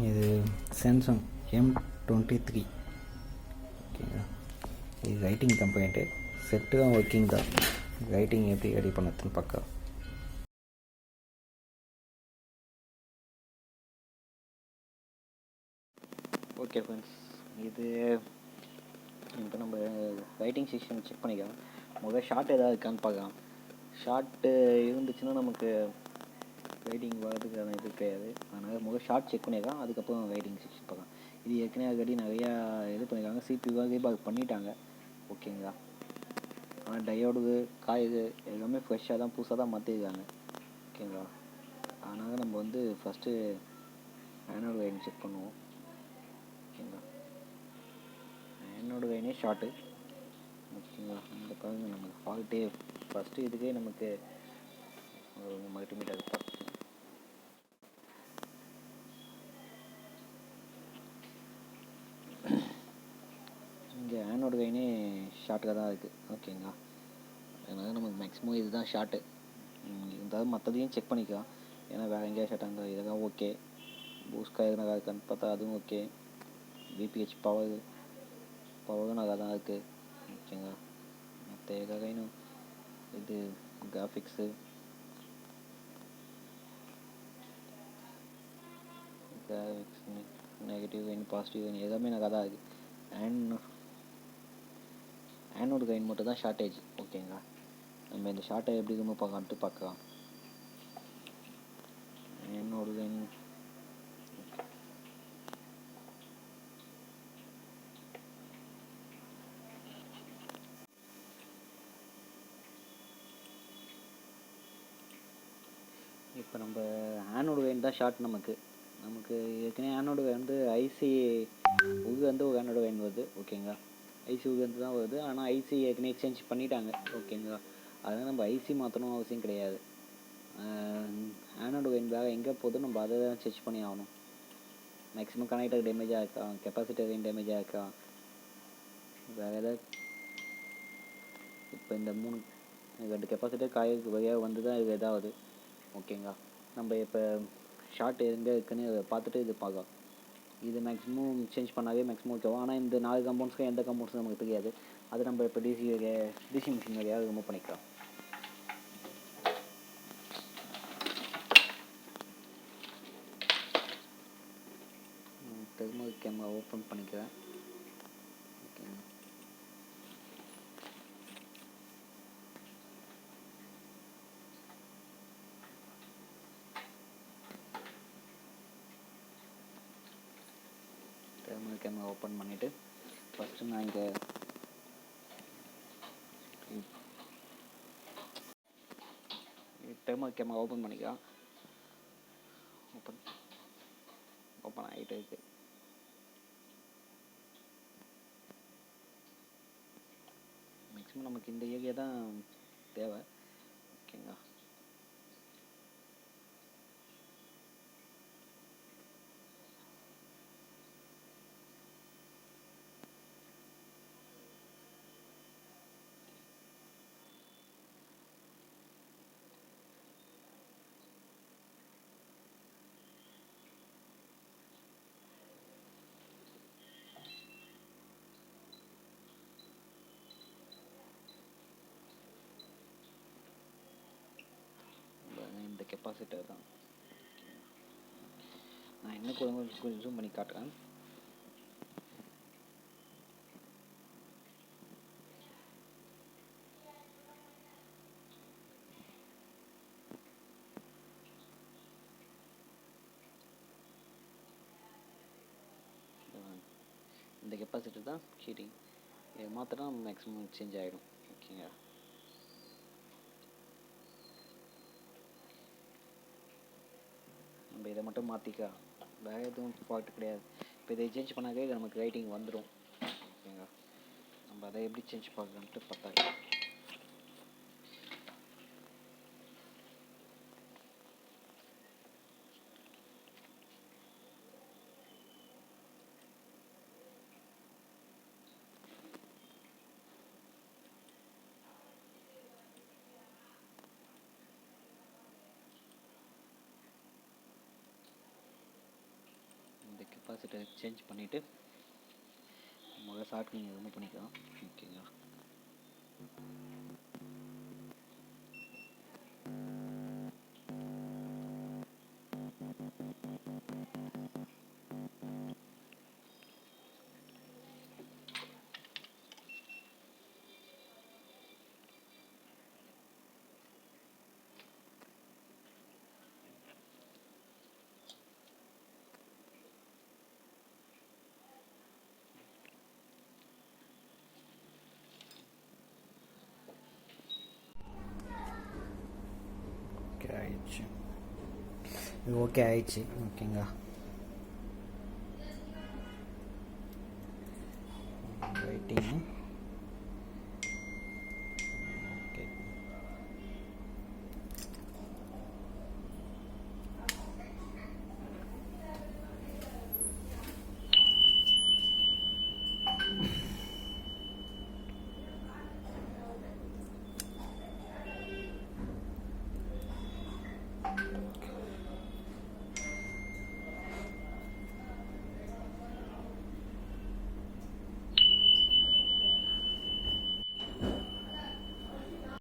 இது Samsung M23 ஓகேங்களா. இது ரைட்டிங் கம்ப்ளைண்ட்டு, செட்டு தான் ஒர்க்கிங் தான். ரைட்டிங் எப்படி ரெடி பண்ணதுன்னு பார்க்க. ஓகே ஃப்ரெண்ட்ஸ், இது இப்போ நம்ம ரைட்டிங் செக்ஷன் செக் பண்ணிக்கலாம். முதல்ல ஷார்ட் ஏதாவது இருக்கான்னு பார்க்கலாம். ஷார்ட்டு இருந்துச்சுன்னா நமக்கு ரைட்டிங் வரதுக்கான இது கிடையாது. அதனால் முதல் ஷார்ட் செக் பண்ணிக்கலாம், அதுக்கப்புறம் ரைட்டிங் செக்ஷன் பார்க்கலாம். இது ஏற்கனவே ஆல்ரெடி நிறையா இது பண்ணியிருக்காங்க, CPU ரீபாக் பண்ணிட்டாங்க ஓகேங்களா. ஆனால் டயோடு காயுது எல்லாமே ஃப்ரெஷ்ஷாக தான், புதுசாக தான் மாற்றிருக்காங்க ஓகேங்களா. அதனால் நம்ம வந்து ஃபஸ்ட்டு ஆனோட் ரைட்டிங் செக் பண்ணுவோம் ஓகேங்களா. ஆனோட் ரைட்டிங்கே ஷார்ட்டு ஓகேங்களா. இந்த பாருங்க நமக்கு ஃபால்ட்டே ஃபஸ்ட்டு இதுக்கே நமக்கு மல்டிமீட்டர் பார்த்து இங்கே ஆனோட் கைனே ஷார்ட்டாக தான் இருக்குது ஓகேங்களா. அதனால் நமக்கு மேக்ஸிமம் இதுதான் ஷார்ட்டு. இருந்தாலும் மற்றதையும் செக் பண்ணிக்கலாம், ஏன்னா வேறு எங்கேயா ஷார்ட்டாக இருந்தால் இதெல்லாம் ஓகே. பூஸ்ட்காக எதுனா இருக்கான்னு பார்த்தா அதுவும் ஓகே. VPH பவரும் நல்லா தான் இருக்குது ஓகேங்களா. மற்ற எகைனும் இது கிராஃபிக்ஸு நெகட்டிவ் கைன் பாசிட்டிவ் கைன் எல்லாமே நல்லா தான் இருக்குது. ஆனோட் கைன் மட்டும் தான் ஷார்ட்டேஜ் ஓகேங்களா. நம்ம இந்த ஷார்ட்டை எப்படி ரிமூவ் பார்க்கலாம். ஆனோட் கைன் இப்போ நம்ம ஆனோடு கைன் தான் ஷார்ட். நமக்கு ஏற்கனவே ஆனோடு வந்து ஐசி உகு வந்து ஒரு ஆனோடு கைன் வருது ஓகேங்களா. ஐசி உகு வந்து தான் வருது, ஆனால் ஐசி ஏற்கனவே எக்ஸ்சேஞ்ச் பண்ணிட்டாங்க ஓகேங்களா. அதனால் நம்ம ஐசி மாற்றணும் அவசியம் கிடையாது. ஆனோடு கைன் வேறு எங்கே போதும் நம்ம அதை தான் செக் பண்ணி ஆகணும். மேக்ஸிமம் கனெக்டர் டேமேஜாக இருக்கா, கெப்பாசிட்டர் டேமேஜாக இருக்கா, வேறு எதாவது. இப்போ இந்த 2 கெப்பாசிட்டர் காய்க்கு வழியாக வந்து தான் இது எதாவது ஓகேங்களா. நம்ம இப்போ ஷார்ட் எங்கே இருக்குன்னு பார்த்துட்டு இது பார்க்கலாம். இது மேக்ஸிமம் சேஞ்ச் பண்ணாவே மேக்ஸிமம் ஓகேவா. ஆனால் இந்த 4 கம்பவுண்ட்ஸ்க்கு எந்த கம்பவுண்ட்ஸும் நமக்கு தெரியாது. அது நம்ம இப்போ டிசி மிஷின் வழியாக ரிமூவ் பண்ணிக்கலாம். தெர்மல் கேமரா ஓப்பன் பண்ணிக்கிறேன் ஓகேங்களா. தெர்மல் கேமரா ஓப்பன் பண்ணிவிட்டு ஃபஸ்ட்டு நான் இங்கே தெர்மல் கேமரா ஓப்பன் பண்ணிக்கலாம். ஓப்பன் ஆகிட்டு இருக்கு. மேக்ஸிமம் நமக்கு இந்த ஏரியா தான் தேவை ஓகேங்களா. இந்த கெப்பாசிட்டர் தான் நான் இன்னும் கொஞ்சம் ஜூம் பண்ணி காட்டுறேன். இந்த கெப்பாசிட்டர் தான் ஹீட்டிங். இதை மாற்றினா மேக்ஸிமம் சேஞ்ச் ஆகிடும் ஓகேங்களா. நம்ம இதை மட்டும் மாற்றிக்கலாம், வேறு எதுவும் ஃபால்ட் கிடையாது. இப்போ இதை சேஞ்ச் பண்ணாலே நமக்கு ரைட்டிங் வந்துடும் ஓகேங்களா. நம்ம அதை எப்படி சேஞ்ச் பார்க்கலான்ட்டு பார்த்தா கெப்பாசிட்டர் சேஞ்ச் பண்ணிவிட்டு முதல்ல ஷார்ட் நீங்கள் ரிமூவ் பண்ணிக்கலாம். ஓகேங்களா. ஆயிடுச்சு, இது ஓகே ஆயிடுச்சு. ஓகேங்களா. வெயிட்டிங்.